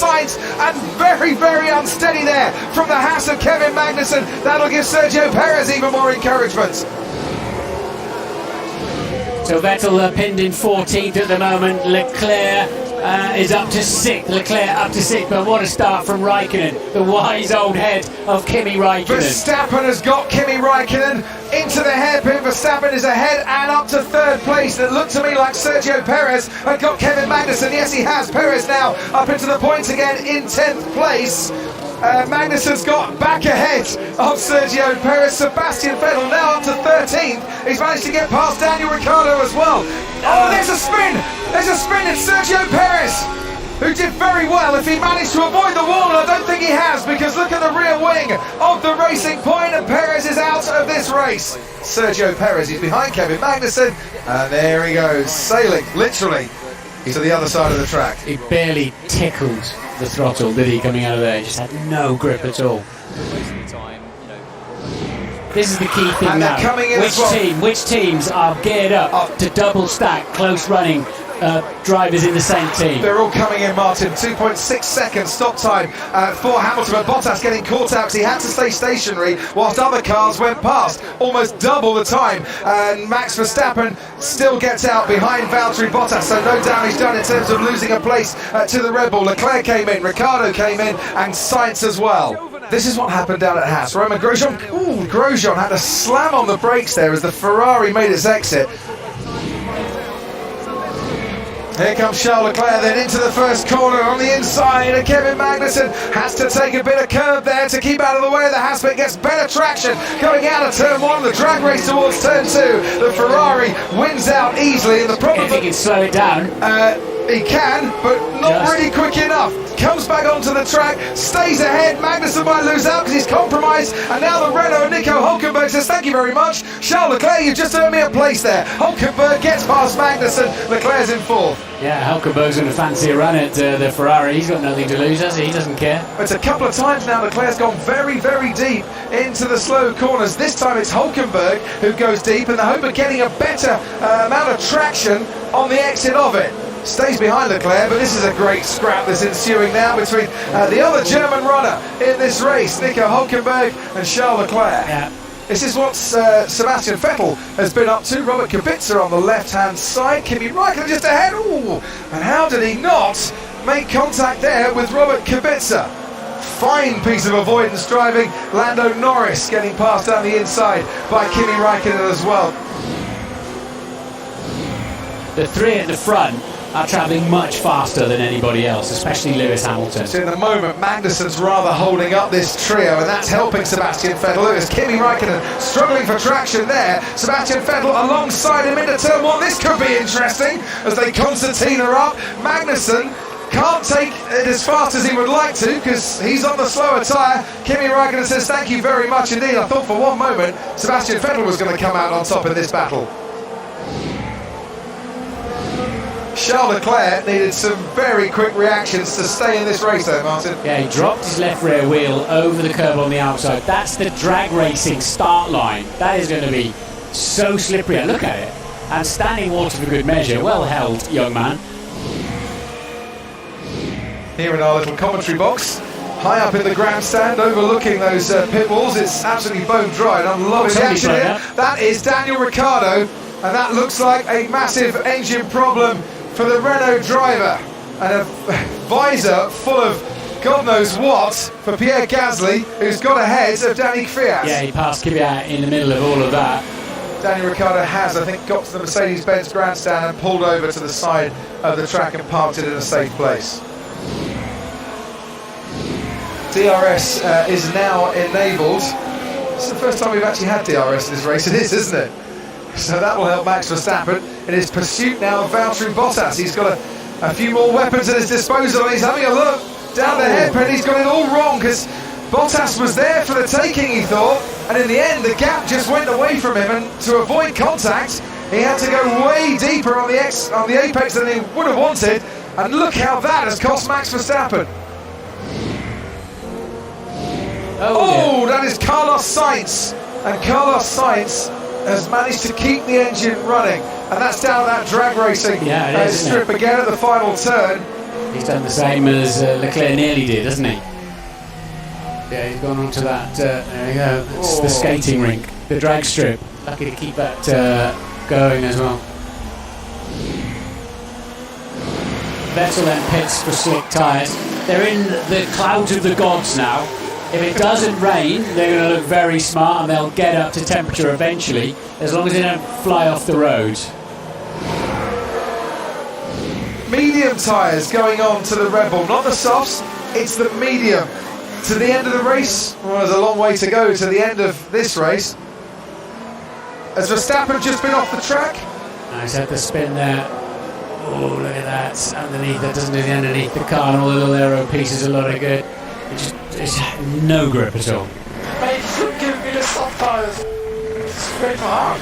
Sainz, and very, very unsteady there from the Haas of Kevin Magnussen. That'll give Sergio Perez even more encouragement. So Vettel pinned in 14th at the moment. Leclerc is up to 6th. Leclerc up to 6th, but what a start from Raikkonen, the wise old head of Kimi Raikkonen. Verstappen has got Kimi Raikkonen into the hairpin. Verstappen is ahead and up to 3rd place. It looked to me like Sergio Perez had got Kevin Magnussen. Yes, he has. Perez now up into the points again in 10th place. Magnussen's got back ahead of Sergio Perez. Sebastian Vettel now up to 13th. He's managed to get past Daniel Ricciardo as well. Oh, there's a spin! There's a spin. It's Sergio Perez, who did very well if he managed to avoid the wall. I don't think he has, because look at the rear wing of the Racing Point, and Perez is out of this race. Sergio Perez, he's behind Kevin Magnussen, and there he goes, sailing, literally. He's to the other side of the track. He barely tickled the throttle, did he, coming out of there? He just had no grip at all. This is the key thing and now. Coming in Which teams are geared up to double stack close running drivers in the same team? They're all coming in, Martin. 2.6 seconds stop time for Hamilton, but Bottas getting caught out because he had to stay stationary whilst other cars went past, almost double the time, and Max Verstappen still gets out behind Valtteri Bottas, so no damage done in terms of losing a place to the Red Bull. Leclerc came in, Ricciardo came in, and Sainz as well. This is what happened down at Haas. Romain Grosjean, Grosjean had to slam on the brakes there as the Ferrari made its exit. Here comes Charles Leclerc then into the first corner on the inside, and Kevin Magnussen has to take a bit of curb there to keep out of the way of the Haas, but gets better traction going out of turn 1, the drag race towards turn 2. The Ferrari wins out easily, and the problem... If he can slow it down. He can, but not really quick enough. Comes back onto the track, stays ahead. Magnussen might lose out because he's compromised, and now the Renault Nico Hülkenberg says thank you very much. Charles Leclerc, you've just earned me a place there. Hülkenberg gets past Magnussen, Leclerc's in 4th. Yeah, Hülkenberg's going to fancy a run at the Ferrari. He's got nothing to lose, has he? He doesn't care. It's a couple of times now Leclerc's gone very, very deep into the slow corners. This time it's Hülkenberg who goes deep, and they hope of getting a better amount of traction on the exit of it. Stays behind Leclerc, but this is a great scrap that's ensuing now between the other German runner in this race, Nico Hülkenberg and Charles Leclerc. Yeah. This is what Sebastian Vettel has been up to. Robert Kubica on the left-hand side. Kimi Raikkonen just ahead. Ooh, and how did he not make contact there with Robert Kubica? Fine piece of avoidance driving. Lando Norris getting passed down the inside by Kimi Raikkonen as well. The three at the front are travelling much faster than anybody else, especially Lewis Hamilton. So in the moment, Magnussen's rather holding up this trio, and that's helping Sebastian Vettel. Look, it's Kimi Raikkonen struggling for traction there. Sebastian Vettel alongside him into turn 1. This could be interesting as they concertina up. Magnussen can't take it as fast as he would like to because he's on the slower tyre. Kimi Raikkonen says thank you very much indeed. I thought for one moment Sebastian Vettel was going to come out on top in this battle. Charles Leclerc needed some very quick reactions to stay in this race though, Martin. Yeah, he dropped his left rear wheel over the curb on the outside. That's the drag racing start line. That is going to be so slippery. Look at it. And standing water for good measure. Well held, young man. Here in our little commentary box, high up in the grandstand overlooking those pit walls, it's absolutely bone dry, and I'm loving the action here. That is Daniel Ricciardo, and that looks like a massive engine problem for the Renault driver, and a visor full of God knows what for Pierre Gasly, who's got ahead of Danny Kvyat. Yeah, he passed Kvyat in the middle of all of that. Daniel Ricciardo has, I think, got to the Mercedes-Benz grandstand and pulled over to the side of the track and parked it in a safe place. DRS is now enabled. It's the first time we've actually had DRS in this race. It is, isn't it? So that will help Max Verstappen in his pursuit now of Valtteri Bottas. He's got a few more weapons at his disposal, and he's having a look down the hairpin. He's got it all wrong because Bottas was there for the taking, he thought, and in the end the gap just went away from him, and to avoid contact he had to go way deeper on the apex than he would have wanted, and look how that has cost Max Verstappen. Oh, that is Carlos Sainz, and Carlos Sainz has managed to keep the engine running, and that's down that drag racing strip again at the final turn. He's done the same as Leclerc nearly did, hasn't he? Yeah, he's gone on to that, there we go, that's the skating rink, the drag strip. Lucky to keep that going as well. Vettel then pits for slick tyres. They're in the clouds of the gods now. If it doesn't rain, they're going to look very smart and they'll get up to temperature eventually, as long as they don't fly off the road. Medium tyres going on to the Red Bull, not the softs, it's the medium. To the end of the race, well, there's a long way to go to the end of this race. Has Verstappen just been off the track? He's had the spin there. Oh, look at that. Underneath, that doesn't do the underneath the car, and all the little aero pieces, a lot of good. It's no grip at all. Mate, you should give me the soft tyres. Straight hard.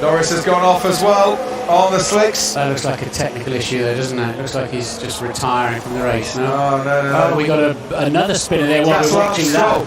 Norris has gone off as well on the slicks. That looks like a technical issue there, doesn't it? It looks like he's just retiring from the race. No? Oh, no. Oh, we got another spinner there while we're watching that.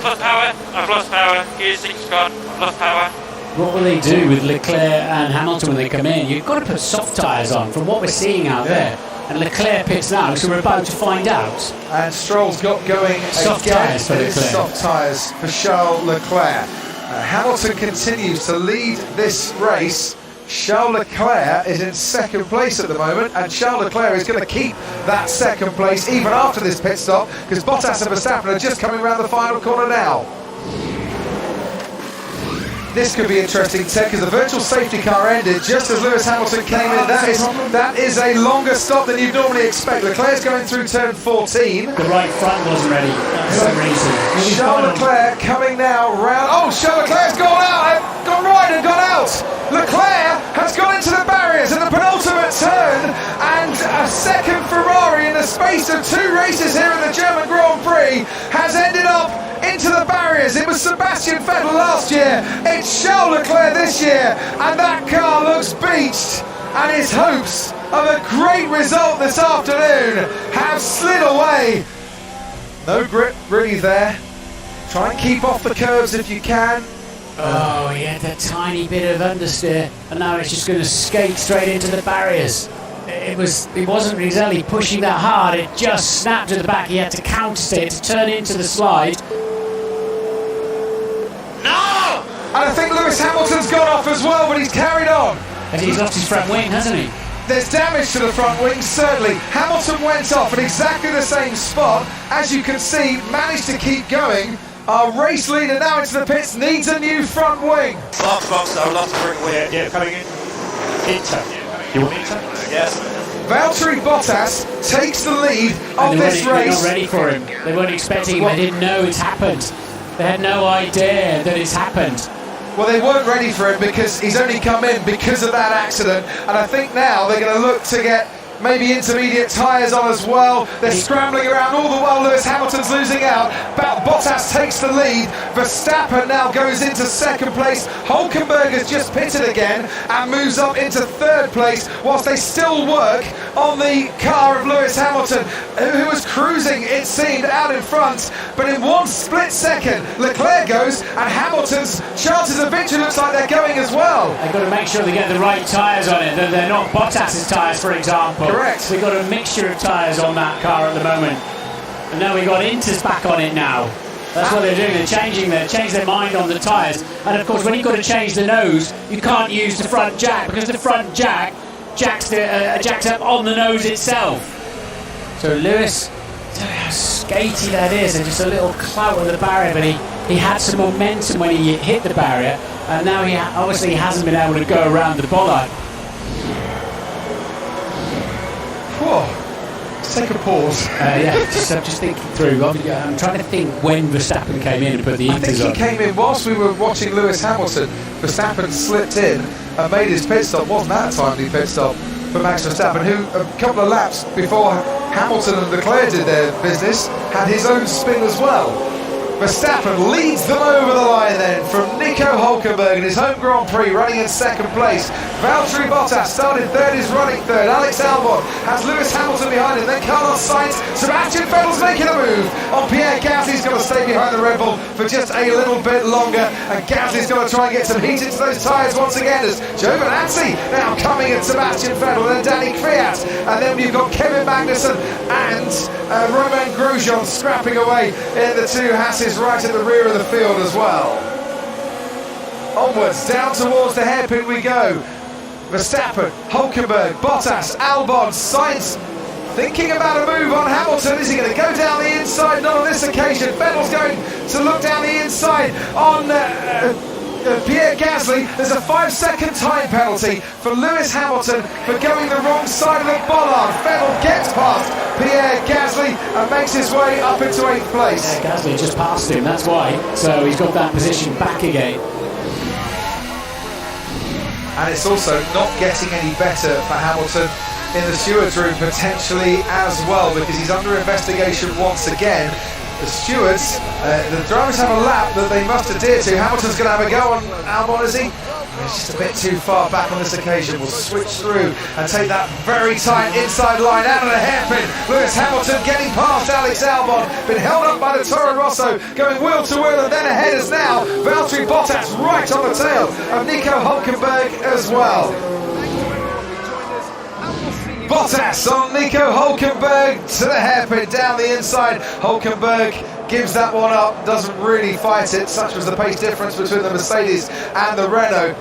I've lost power, I've lost power, gear 6 gone, I've lost power. What will they do with Leclerc and Hamilton when they come in? You've got to put soft tyres on from what we're seeing out there. And Leclerc pits now, so we're about to find out. And Stroll's got going soft again. Tyres for Leclerc. Soft tyres for Charles Leclerc. Hamilton continues to lead this race. Charles Leclerc is in second place at the moment, and Charles Leclerc is going to keep that second place even after this pit stop, because Bottas and Verstappen are just coming around the final corner now. This could be interesting, Ted, because the virtual safety car ended just as Lewis Hamilton came in. That is a longer stop than you'd normally expect. Leclerc's going through turn 14. The right front wasn't ready. That's the reason. Charles Leclerc coming now round. Oh, Charles Leclerc's gone out, gone right and gone out. Leclerc has gone into the barriers in the penultimate turn, and a second Ferrari in the space of 2 races here in the German Grand Prix has ended up into the barriers. It was Sebastian Vettel last year, it's Charles Leclerc this year, and that car looks beached, and his hopes of a great result this afternoon have slid away. No grip really there. Try and keep off the curves if you can. Oh, he had that tiny bit of understeer, and now it's just going to skate straight into the barriers. It wasn't exactly pushing that hard, it just snapped at the back. He had to countersteer to turn into the slide. No! And I think Lewis Hamilton's gone off as well, but he's carried on. And he's lost his front wing, hasn't he? There's damage to the front wing, certainly. Hamilton went off at exactly the same spot. As you can see, managed to keep going. Our race leader now into the pits needs a new front wing. Box, I would love to bring away. Yeah, coming in. Inter. You want Inter? Yes. Valtteri Bottas takes the lead of this They're race. not ready for him. They weren't expecting him. They didn't know it's happened. They had no idea that it's happened. Well, they weren't ready for him because he's only come in because of that accident. And I think now they're going to look to get maybe intermediate tyres on as well. They're scrambling around all the while Lewis Hamilton's losing out. Bottas takes the lead. Verstappen now goes into second place. Hulkenberg has just pitted again and moves up into third place whilst they still work on the car of Lewis Hamilton, who was cruising, it seemed, out in front. But in one split second, Leclerc goes and Hamilton's chances of victory looks like they're going as well. They've got to make sure they get the right tyres on it, that they're not Bottas's tyres, for example. Correct. We've got a mixture of tyres on that car at the moment. And now we've got Inter's back on it now. That's what they're doing. They're changed their mind on the tyres. And of course, when you've got to change the nose, you can't use the front jack, because the front jack jacks up on the nose itself. So Lewis, how skatey that is, and just a little clout of the barrier, but he had some momentum when he hit the barrier, and now he obviously hasn't been able to go around the bollard. Whoa. Let's take a pause. I'm just thinking through. I'm trying to think when Verstappen came in and put the I think Inters he on. came in whilst we were watching Lewis Hamilton. Verstappen slipped in and made his pit stop. Wasn't that a timely pit stop for Max Verstappen, who a couple of laps before Hamilton and Leclerc did their business had his own spin as well. Verstappen leads them over the line then from Nico Hülkenberg in his home Grand Prix, running in second place. Valtteri Bottas started third, is running third. Alex Albon has Lewis Hamilton behind him, then Carlos Sainz. Sebastian Vettel's making a move on Pierre Gasly's got to stay behind the Red Bull for just a little bit longer, and Gasly's got to try and get some heat into those tyres once again as Giovinazzi now coming at Sebastian Vettel, then Danny Kvyat, and then you've got Kevin Magnussen and Romain Grosjean scrapping away in the two Hasses right at the rear of the field as well. Onwards, down towards the hairpin we go. Verstappen, Hülkenberg, Bottas, Albon, Sainz thinking about a move on Hamilton. Is he going to go down the inside? Not on this occasion. Vettel's going to look down the inside on Pierre Gasly. There's a 5-second time penalty for Lewis Hamilton for going the wrong side of the bollard. Vettel gets past Pierre Gasly and makes his way up into 8th place. Yeah, Gasly just passed him, that's why. So he's got that position back again. And it's also not getting any better for Hamilton in the stewards room potentially as well, because he's under investigation once again. The stewards, the drivers have a lap that they must adhere to. Hamilton's going to have a go on Albon, is he? He's just a bit too far back on this occasion. We'll switch through and take that very tight inside line out of the hairpin. Lewis Hamilton getting past Alex Albon, been held up by the Toro Rosso, going wheel to wheel, and then ahead is now Valtteri Bottas right on the tail of Nico Hülkenberg as well. Bottas on Nico Hülkenberg to the hairpin down the inside. Hülkenberg gives that one up, doesn't really fight it. Such was the pace difference between the Mercedes and the Renault.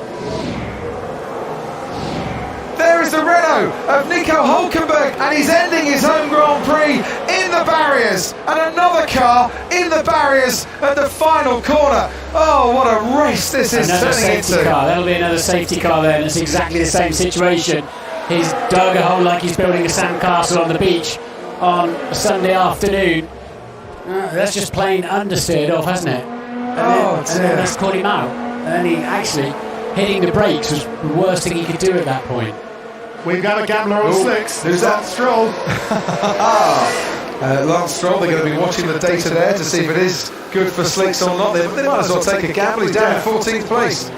There is the Renault of Nico Hülkenberg, and he's ending his home Grand Prix in the barriers, and another car in the barriers at the final corner. Oh, what a race this is turning into. Car. That'll be another safety car there, and it's exactly the same situation. He's dug a hole like he's building a sandcastle on the beach on a Sunday afternoon. That's just plain understeered off, hasn't it? And then that's caught him out. And then he actually hitting the brakes was the worst thing he could do at that point. We've got a gambler on slicks. Who's that? Stroll. Lance Stroll, they're going to be watching the data there to see if it is good for slicks or not. They might as well take a gamble. He's down in 14th place.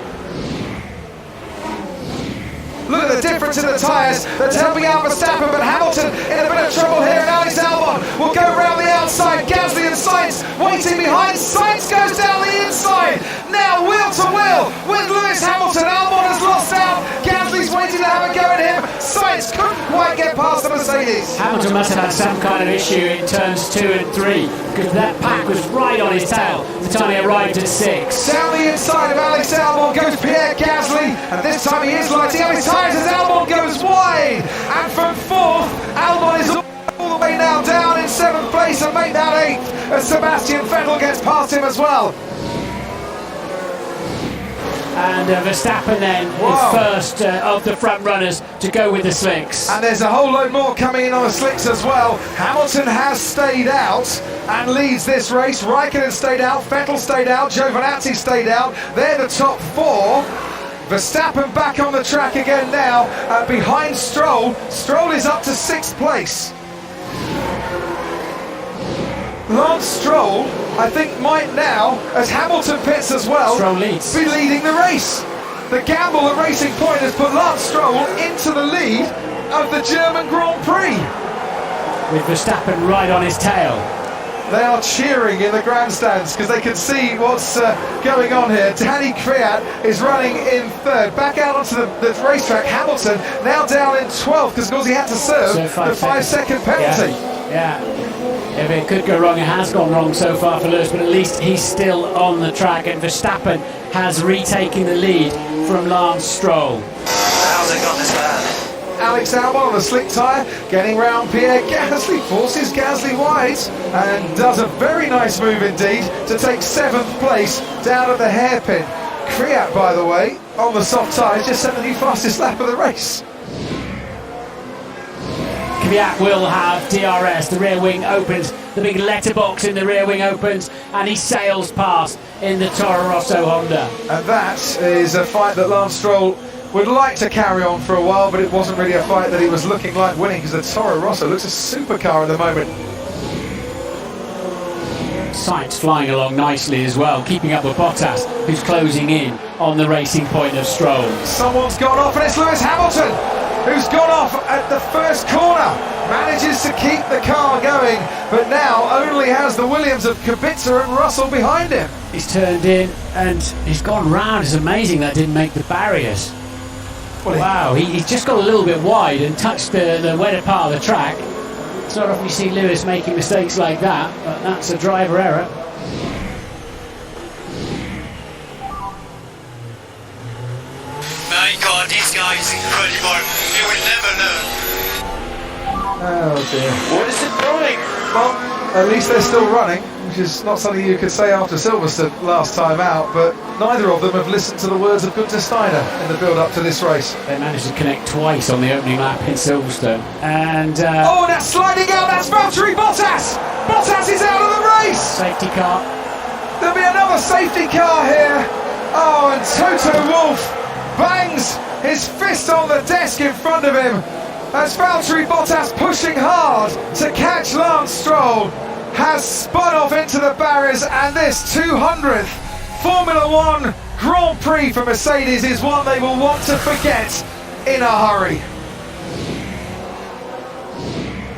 Look at the difference in the tyres that's helping out Verstappen, but Hamilton in a bit of trouble here, and Alex Albon will go round the outside. Gasly and Sainz waiting behind. Sainz goes down the inside. Now wheel to wheel with Lewis Hamilton. Albon has lost out. Gasly's waiting to have a go at him. Sainz couldn't quite get past the Mercedes. Hamilton must have had some kind of issue in turns 2 and 3, because that pack was right on his tail the time he arrived at 6. Down the inside of Alex Albon goes Pierre Gasly, and this time he is lighting up his tyres as Albon goes wide. And from 4th, Albon is all the way now down in 7th place and make that 8th as Sebastian Vettel gets past him as well. And Verstappen then is first of the front runners to go with the slicks. And there's a whole load more coming in on the slicks as well. Hamilton has stayed out and leads this race. Raikkonen stayed out, Vettel stayed out, Giovinazzi stayed out. They're the top 4. Verstappen back on the track again now, behind Stroll. Stroll is up to 6th place. Lance Stroll, I think, might now, as Hamilton pits as well, Stroll leads, be leading the race. The gamble at Racing Point has put Lance Stroll into the lead of the German Grand Prix. With Verstappen right on his tail. They are cheering in the grandstands because they can see what's going on here. Danny Kvyat is running in 3rd. Back out onto the racetrack. Hamilton now down in 12th because, of course, he had to serve the 5-second penalty. Yeah. If it could go wrong, it has gone wrong so far for Lewis, but at least he's still on the track, and Verstappen has retaken the lead from Lance Stroll. How's it got this bad? Alex Albon on a slick tyre, getting round Pierre Gasly, forces Gasly wide, and does a very nice move indeed to take 7th place down at the hairpin. Kvyat, by the way, on the soft tyres, just set the new fastest lap of the race. Kvyat will have DRS, the rear wing opens, the big letterbox in the rear wing opens, and he sails past in the Toro Rosso Honda. And that is a fight that Lance Stroll would like to carry on for a while, but it wasn't really a fight that he was looking like winning, because the Toro Rosso looks a supercar at the moment. Sainz flying along nicely as well, keeping up with Bottas, who's closing in on the racing point of Stroll. Someone's gone off, and it's Lewis Hamilton who's gone off at the first corner. Manages to keep the car going, but now only has the Williams of Kubica and Russell behind him. He's turned in and he's gone round. It's amazing that didn't make the barriers. Well, Wow, he's just got a little bit wide and touched the wetter part of the track. It's not often you see Lewis making mistakes like that, but that's a driver error. My God, this guy is incredible. He will never learn. Oh dear. What is it doing? Well, at least they're still running, which is not something you could say after Silverstone last time out, but neither of them have listened to the words of Günther Steiner in the build-up to this race. They managed to connect twice on the opening lap in Silverstone. And Oh, that's sliding out, that's Valtteri Bottas! Bottas is out of the race! safety car. There'll be another safety car here. Oh, and Toto Wolff bangs his fist on the desk in front of him as Valtteri Bottas, pushing hard to catch Lance Stroll, has spun off into the barriers, and this 200th Formula One Grand Prix for Mercedes is one they will want to forget in a hurry.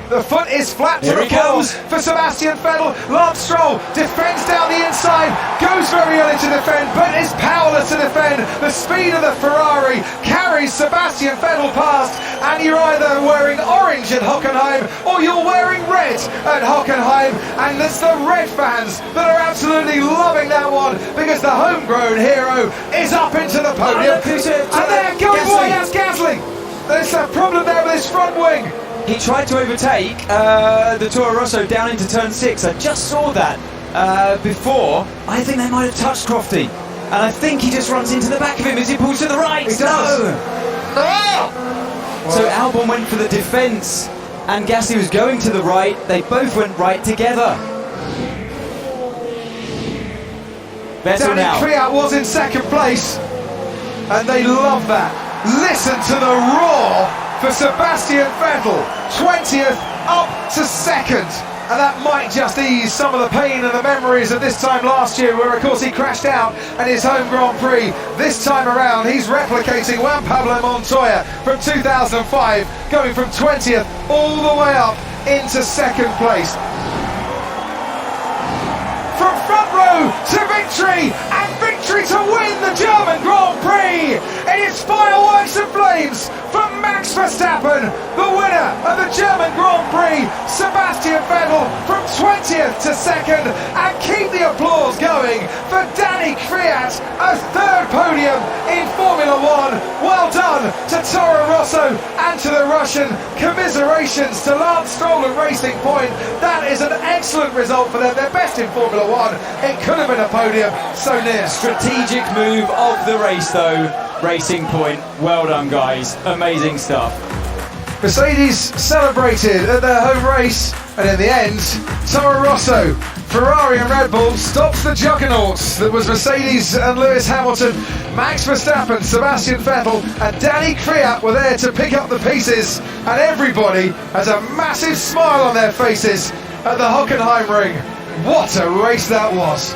The foot is flat to Here the he floor comes. for Sebastian Vettel. Lance Stroll defends down the inside, goes very early to defend, but is powerless to defend. The speed of the Ferrari carries Sebastian Vettel past, and you're either wearing orange at Hockenheim or you're wearing red at Hockenheim, and it's the red fans that are absolutely loving that one, because the homegrown hero is up into the podium. And they're going away, that's Gasly. There's a problem there with his front wing. He tried to overtake the Toro Rosso down into turn 6. I just saw that before. I think they might have touched Crofty. And I think he just runs into the back of him as he pulls to the right. He does. No! So Albon went for the defence and Gasly was going to the right. They both went right together. Vettel Danny now. Kvyat was in second place, and they love that. Listen to the roar for Sebastian Vettel, 20th up to second, and that might just ease some of the pain and the memories of this time last year, where of course he crashed out at his home Grand Prix. This time around he's replicating Juan Pablo Montoya from 2005, going from 20th all the way up into second place. From front row to victory, and victory to win the German Grand Prix. It is fireworks and flames for Max Verstappen, the winner of the German Grand Prix. Sebastian Vettel from 20th to second, and keep the applause going for Danny Kvyat, a third podium in Formula One. Well done to Toro Rosso and to the Russian. Commiserations to Lance Stroll and Racing Point. That is an excellent result for them. They're best in Formula One. It could have been a podium, so near. Strategic move of the race though. Racing Point. Well done, guys. Amazing stuff. Mercedes celebrated at their home race, and in the end, Toro Rosso, Ferrari and Red Bull stops the juggernauts that was Mercedes and Lewis Hamilton. Max Verstappen, Sebastian Vettel and Danny Kvyat were there to pick up the pieces, and everybody has a massive smile on their faces at the Hockenheim ring. What a race that was!